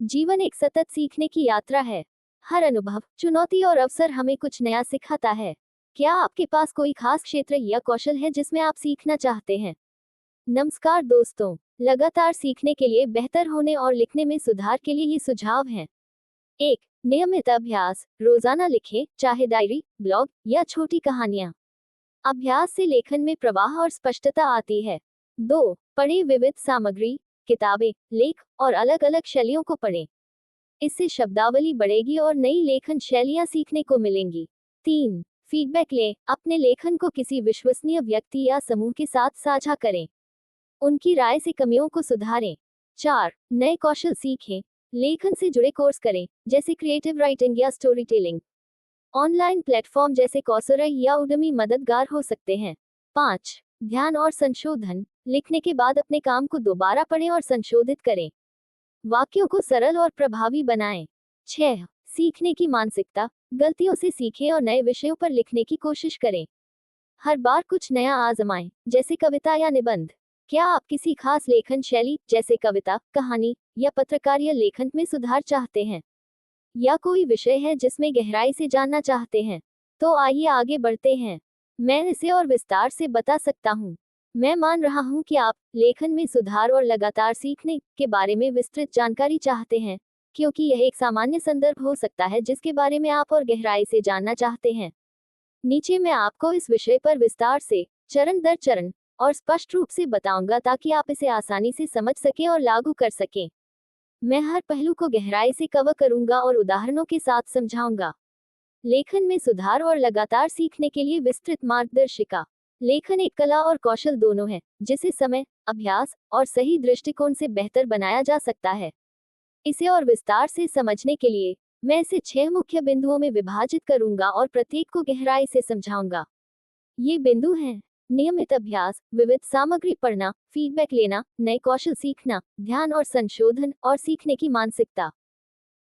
जीवन एक सतत सीखने की यात्रा है। हर अनुभव, चुनौती और अवसर हमें कुछ नया सिखाता है। क्या आपके पास कोई खास क्षेत्र या कौशल है जिसमें आप सीखना चाहते हैं? नमस्कार दोस्तों, लगातार सीखने के लिए, बेहतर होने और लिखने में सुधार के लिए ये सुझाव हैं। एक, नियमित अभ्यास, रोजाना लिखें, चाहे डायरी, ब्लॉग या छोटी कहानियां। अभ्यास से लेखन में प्रवाह और स्पष्टता आती है। दो, पढ़ें विविध सामग्री, किताबें, लेख और अलग अलग शैलियों को पढ़ें। इससे शब्दावली बढ़ेगी और नई लेखन शैलियां सीखने को मिलेंगी। तीन, फीडबैक लें, अपने लेखन को किसी विश्वसनीय व्यक्ति या समूह के साथ साझा करें। उनकी राय से कमियों को सुधारें। चार, नए कौशल सीखें, लेखन से जुड़े कोर्स करें, जैसे क्रिएटिव राइटिंग या स्टोरी टेलिंग। ऑनलाइन प्लेटफॉर्म जैसे कौशल या उद्यमी मददगार हो सकते हैं। पाँच, ध्यान और संशोधन, लिखने के बाद अपने काम को दोबारा पढ़ें और संशोधित करें। वाक्यों को सरल और प्रभावी बनाएं। 6, सीखने की मानसिकता, गलतियों से सीखें और नए विषयों पर लिखने की कोशिश करें। हर बार कुछ नया आजमाएं, जैसे कविता या निबंध। क्या आप किसी खास लेखन शैली, जैसे कविता, कहानी या पत्रकारिता लेखन में सुधार चाहते हैं? या कोई विषय है जिसमें गहराई से जानना चाहते हैं? तो आइए आगे बढ़ते हैं। मैं इसे और विस्तार से बता सकता हूँ। मैं मान रहा हूँ कि आप लेखन में सुधार और लगातार सीखने के बारे में विस्तृत जानकारी चाहते हैं, क्योंकि यह एक सामान्य संदर्भ हो सकता है जिसके बारे में आप और गहराई से जानना चाहते हैं। नीचे मैं आपको इस विषय पर विस्तार से, चरण दर चरण और स्पष्ट रूप से बताऊंगा ताकि आप इसे आसानी से समझ सकें और लागू कर सकें। मैं हर पहलू को गहराई से कवर करूंगा और उदाहरणों के साथ समझाऊंगा। लेखन में सुधार और लगातार सीखने के लिए विस्तृत मार्गदर्शिका। लेखन एक कला और कौशल दोनों है, जिसे समय, अभ्यास और सही दृष्टिकोण से बेहतर बनाया जा सकता है। इसे और विस्तार से समझने के लिए मैं इसे 6 मुख्य बिंदुओं में विभाजित करूंगा और प्रत्येक को गहराई से समझाऊंगा। ये बिंदु हैं: नियमित अभ्यास, विविध सामग्री पढ़ना, फीडबैक लेना, नए कौशल सीखना, ध्यान और संशोधन और सीखने की मानसिकता।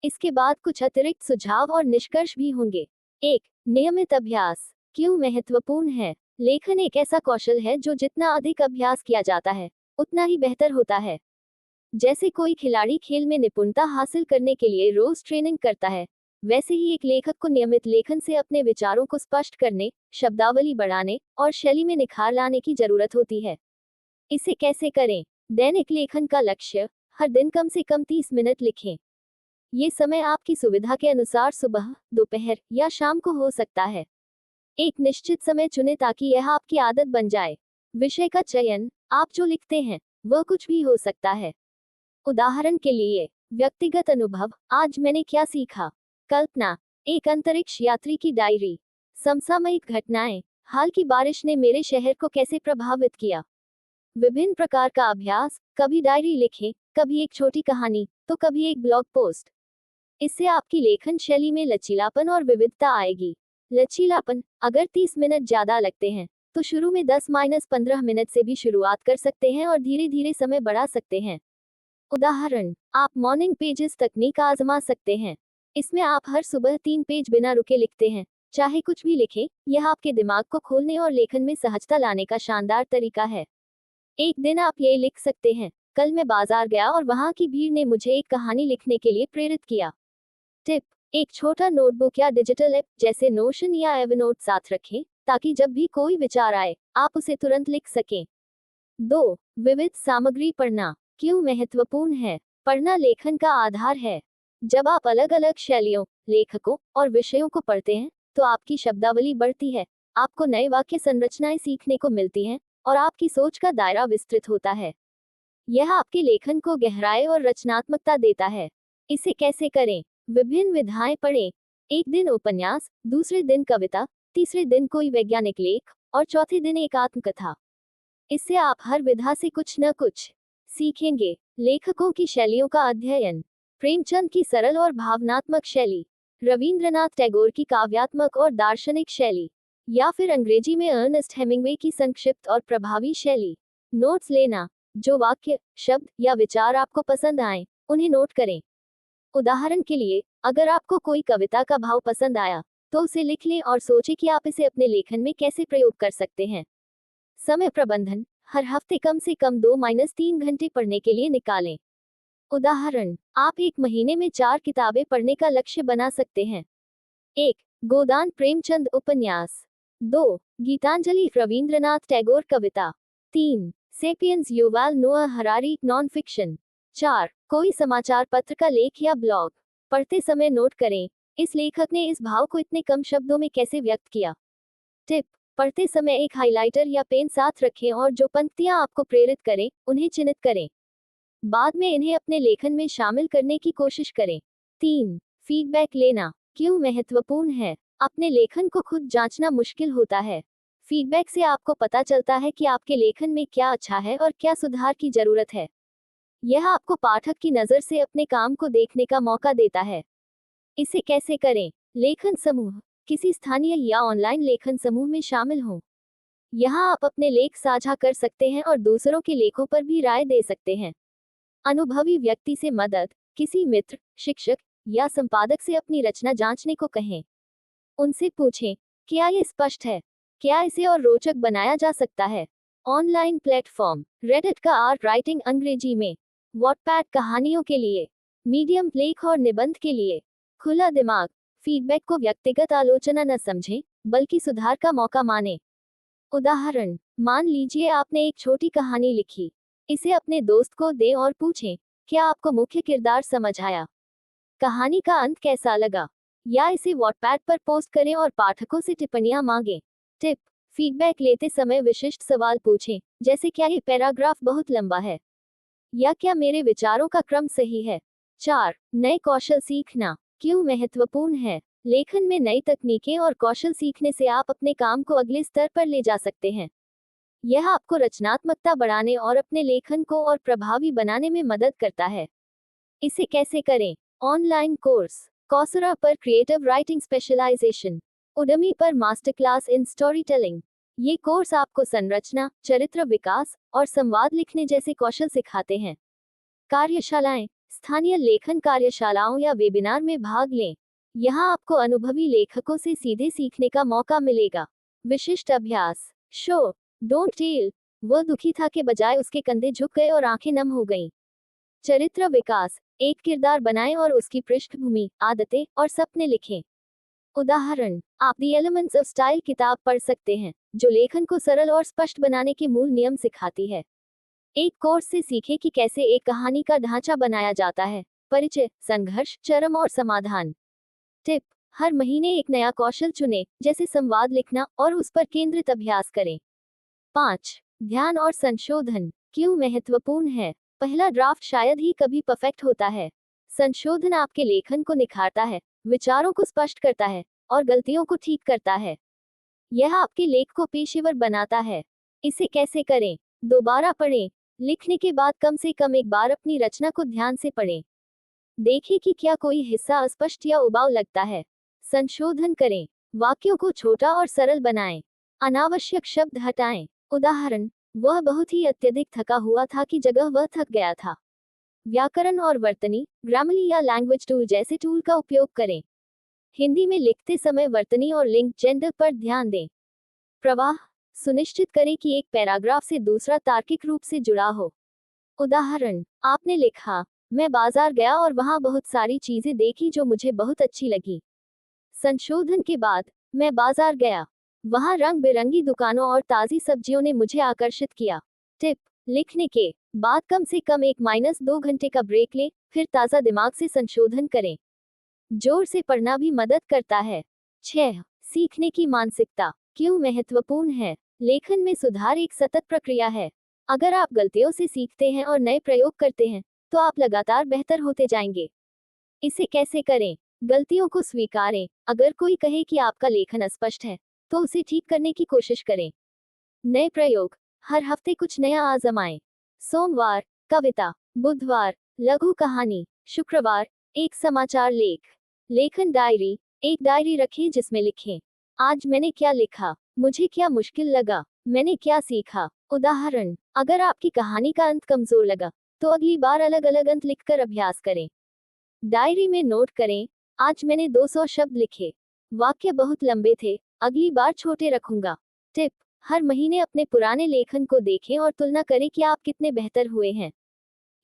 इसके बाद कुछ अतिरिक्त सुझाव और निष्कर्ष भी होंगे। एक, नियमित अभ्यास क्यों महत्वपूर्ण है? लेखन एक ऐसा कौशल है जो जितना अधिक अभ्यास किया जाता है, उतना ही बेहतर होता है। जैसे कोई खिलाड़ी खेल में निपुणता हासिल करने के लिए रोज ट्रेनिंग करता है, वैसे ही एक लेखक को नियमित लेखन से अपने विचारों को स्पष्ट करने, शब्दावली बढ़ाने और शैली में निखार लाने की जरूरत होती है। इसे कैसे करें? दैनिक लेखन का लक्ष्य: हर दिन कम से कम 30 मिनट लिखें। ये समय आपकी सुविधा के अनुसार सुबह, दोपहर या शाम को हो सकता है। एक निश्चित समय चुनें ताकि यह आपकी आदत बन जाए। विषय का चयन: आप जो लिखते हैं वह कुछ भी हो सकता है। उदाहरण के लिए, व्यक्तिगत अनुभव, आज मैंने क्या सीखा। कल्पना, एक अंतरिक्ष यात्री की डायरी। समसामयिक घटनाएं, हाल की बारिश ने मेरे शहर को कैसे प्रभावित किया। विभिन्न प्रकार का अभ्यास, कभी डायरी लिखें, कभी एक छोटी कहानी, तो कभी एक ब्लॉग पोस्ट। इससे आपकी लेखन शैली में लचीलापन और विविधता आएगी। लचीलापन: अगर 30 मिनट ज्यादा लगते हैं, तो शुरू में 10-15 मिनट से भी शुरुआत कर सकते हैं और धीरे धीरे समय बढ़ा सकते हैं। उदाहरण, आप मॉर्निंग पेजेस तकनीक आजमा सकते हैं। इसमें आप हर सुबह 3 पेज बिना रुके लिखते हैं। चाहे कुछ भी लिखें, यह आपके दिमाग को खोलने और लेखन में सहजता लाने का शानदार तरीका है। एक दिन आप ये लिख सकते हैं: कल मैं बाजार गया और वहां की भीड़ ने मुझे एक कहानी लिखने के लिए प्रेरित किया। टिप: एक छोटा नोटबुक या डिजिटल ऐप जैसे नोशन या एवरनोट साथ रखें, ताकि जब भी कोई विचार आए, आप उसे तुरंत लिख सकें। 2, विविध सामग्री पढ़ना क्यों महत्वपूर्ण है? पढ़ना लेखन का आधार है। जब आप अलग अलग शैलियों, लेखकों और विषयों को पढ़ते हैं, तो आपकी शब्दावली बढ़ती है, आपको नए वाक्य संरचनाएं सीखने को मिलती हैं और आपकी सोच का दायरा विस्तृत होता है। यह आपके लेखन को गहराई और रचनात्मकता देता है। इसे कैसे करें? विभिन्न विधाएं पढ़ें। एक दिन उपन्यास, दूसरे दिन कविता, तीसरे दिन कोई वैज्ञानिक लेख और चौथे दिन एक आत्मकथा। इससे आप हर विधा से कुछ न कुछ सीखेंगे। लेखकों की शैलियों का अध्ययन: प्रेमचंद की सरल और भावनात्मक शैली, रविंद्रनाथ टैगोर की काव्यात्मक और दार्शनिक शैली, या फिर अंग्रेजी में अर्नेस्ट हेमिंग्वे की संक्षिप्त और प्रभावी शैली। नोट्स लेना: जो वाक्य, शब्द या विचार आपको पसंद आए, उन्हें नोट करें। उदाहरण के लिए, अगर आपको कोई कविता का भाव पसंद आया, तो उसे लिख लें और सोचें कि आप इसे अपने लेखन में कैसे प्रयोग कर सकते हैं। समय प्रबंधन: हर हफ्ते कम से कम 2-3 घंटे पढ़ने के लिए निकालें। उदाहरण, आप एक महीने में 4 किताबें पढ़ने का लक्ष्य बना सकते हैं। 1. गोदान प्रेमचंद उपन्यास। 2. गीतांजलि रवींद्रनाथ टैगोर कविता। 3. सेपियंस युवाल नोआ हरारी नॉन फिक्शन। 4. कोई समाचार पत्र का लेख या ब्लॉग। पढ़ते समय नोट करें, इस लेखक ने इस भाव को इतने कम शब्दों में कैसे व्यक्त किया। टिप: पढ़ते समय एक हाइलाइटर या पेन साथ रखें और जो पंक्तियां आपको प्रेरित करें, उन्हें चिन्हित करें। बाद में इन्हें अपने लेखन में शामिल करने की कोशिश करें। 3. फीडबैक लेना क्यों महत्वपूर्ण है। अपने लेखन को खुद जांचना मुश्किल होता है। फीडबैक से आपको पता चलता है कि आपके लेखन में क्या अच्छा है और क्या सुधार की जरूरत है। यह आपको पाठक की नज़र से अपने काम को देखने का मौका देता है। इसे कैसे करें? लेखन समूह। किसी स्थानीय या ऑनलाइन लेखन समूह में शामिल हों। यहाँ आप अपने लेख साझा कर सकते हैं और दूसरों के लेखों पर भी राय दे सकते हैं। अनुभवी व्यक्ति से मदद। किसी मित्र, शिक्षक या संपादक से अपनी रचना जांचने को कहें। उनसे पूछें, क्या ये स्पष्ट है? क्या इसे और रोचक बनाया जा सकता है? Online platform. रेडिट का आर्ट राइटिंग अंग्रेजी में। वॉटपैड कहानियों के लिए। मीडियम लेख और निबंध के लिए। खुला दिमाग। फीडबैक को व्यक्तिगत आलोचना न समझें, बल्कि सुधार का मौका मानें। उदाहरण, मान लीजिए आपने एक छोटी कहानी लिखी। इसे अपने दोस्त को दें और पूछें, क्या आपको मुख्य किरदार समझ आया? कहानी का अंत कैसा लगा? या इसे वॉटपैड पर पोस्ट करें और पाठकों से टिप्पणियां मांगें। टिप: फीडबैक लेते समय विशिष्ट सवाल पूछें, जैसे क्या ये पैराग्राफ बहुत लंबा है? या क्या मेरे विचारों का क्रम सही है? 4. नए कौशल सीखना क्यों महत्वपूर्ण है। लेखन में नई तकनीकें और कौशल सीखने से आप अपने काम को अगले स्तर पर ले जा सकते हैं। यह आपको रचनात्मकता बढ़ाने और अपने लेखन को और प्रभावी बनाने में मदद करता है। इसे कैसे करें? Online course. कौसरा पर क्रिएटिव राइटिंग स्पेशलाइजेशन। उडमी पर master class in storytelling. ये कोर्स आपको संरचना, चरित्र विकास और संवाद लिखने जैसे कौशल सिखाते हैं। कार्यशालाएं। स्थानीय लेखन कार्यशालाओं या वेबिनार में भाग लें। यहाँ आपको अनुभवी लेखकों से सीधे सीखने का मौका मिलेगा। विशिष्ट अभ्यास। Show don't tell. वह दुखी था के बजाय उसके कंधे झुक गए और आंखें नम हो गईं। चरित्र विकास। एक किरदार बनाएं और उसकी पृष्ठभूमि, आदतें और सपने लिखें। उदाहरण, आप द एलिमेंट्स ऑफ स्टाइल किताब पढ़ सकते हैं, जो लेखन को सरल और स्पष्ट बनाने के मूल नियम सिखाती है। एक कोर्स से सीखें कि कैसे एक कहानी का ढांचा बनाया जाता है। परिचय, संघर्ष, चरम और समाधान। टिप: हर महीने एक नया कौशल चुनें, जैसे संवाद लिखना, और उस पर केंद्रित अभ्यास करें। 5. ध्यान और संशोधन क्यों महत्वपूर्ण है। पहला ड्राफ्ट शायद ही कभी परफेक्ट होता है। संशोधन आपके लेखन को निखारता है, विचारों को स्पष्ट करता है और गलतियों को ठीक करता है। यह आपके लेख को पेशेवर बनाता है। इसे कैसे करें? दोबारा पढ़ें। लिखने के बाद कम से कम एक बार अपनी रचना को ध्यान से पढ़ें। देखें कि क्या कोई हिस्सा अस्पष्ट या उबाऊ लगता है। संशोधन करें। वाक्यों को छोटा और सरल बनाएं। अनावश्यक शब्द हटाएं। उदाहरण, वह बहुत ही अत्यधिक थका हुआ था की जगह वह थक गया था। व्याकरण और वर्तनी, ग्रामली या लैंग्वेज टूल जैसे टूल का उपयोग करें। हिंदी में लिखते समय वर्तनी और लिंग, जेंडर पर ध्यान दें। प्रवाह। सुनिश्चित करें कि एक पैराग्राफ से दूसरा तार्किक रूप से जुड़ा हो। उदाहरण, आपने लिखा, मैं बाजार गया और वहां बहुत सारी चीजें देखी जो मुझे बहुत अच्छी लगी। संशोधन के बाद, मैं बाजार गया, वहां रंग बिरंगी दुकानों और ताजी सब्जियों ने मुझे आकर्षित किया। टिप: लिखने के बाद कम से कम 1-2 घंटे का ब्रेक लें, फिर ताज़ा दिमाग से संशोधन करें। जोर से पढ़ना भी मदद करता है। 6. सीखने की मानसिकता क्यों महत्वपूर्ण है। लेखन में सुधार एक सतत प्रक्रिया है। अगर आप गलतियों से सीखते हैं और नए प्रयोग करते हैं, तो आप लगातार बेहतर होते जाएंगे। इसे कैसे करें? गलतियों को स्वीकारें। अगर कोई कहे कि आपका लेखन अस्पष्ट है, तो उसे ठीक करने की कोशिश करें। नए प्रयोग। हर हफ्ते कुछ नया आजमाएं। सोमवार, कविता। बुधवार, लघु कहानी। शुक्रवार, एक समाचार लेख। लेखन डायरी। एक डायरी रखें जिसमें लिखें, आज मैंने क्या लिखा, मुझे क्या मुश्किल लगा, मैंने क्या सीखा। उदाहरण, अगर आपकी कहानी का अंत कमजोर लगा, तो अगली बार अलग अलग अंत लिखकर अभ्यास करें। डायरी में नोट करें, आज मैंने 200 शब्द लिखे, वाक्य बहुत लंबे थे, अगली बार छोटे रखूंगा। टिप: हर महीने अपने पुराने लेखन को देखें और तुलना करें कि आप कितने बेहतर हुए हैं।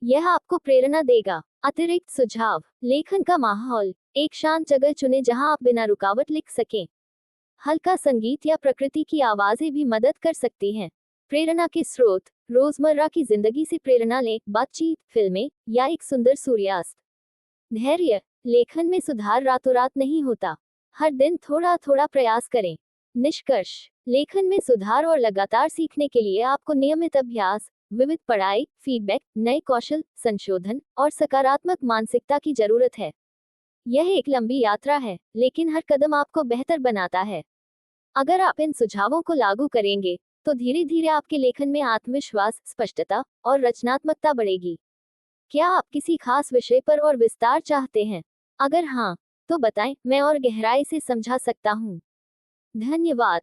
यह आपको प्रेरणा देगा। अतिरिक्त सुझाव, लेखन का माहौल, एक शांत जगह चुनें जहां आप बिना रुकावट लिख सकें। हल्का संगीत या प्रकृति की आवाजें भी मदद कर सकती हैं। प्रेरणा के स्रोत, रोजमर्रा की जिंदगी से प्रेरणा लें, बातचीत, फिल्में या एक सुंदर सूर्यास्त। धैर्य, लेखन में सुधार रातों रात नहीं होता। हर दिन थोड़ा थोड़ा प्रयास करें। निष्कर्ष, लेखन में सुधार और लगातार सीखने के लिए आपको नियमित अभ्यास, विविध पढ़ाई, फीडबैक, नए कौशल, संशोधन और सकारात्मक मानसिकता की जरूरत है। यह एक लंबी यात्रा है, लेकिन हर कदम आपको बेहतर बनाता है। अगर आप इन सुझावों को लागू करेंगे, तो धीरे धीरे आपके लेखन में आत्मविश्वास, स्पष्टता और रचनात्मकता बढ़ेगी। क्या आप किसी खास विषय पर और विस्तार चाहते हैं? अगर हाँ, तो बताएं, मैं और गहराई से समझा सकता हूँ। धन्यवाद।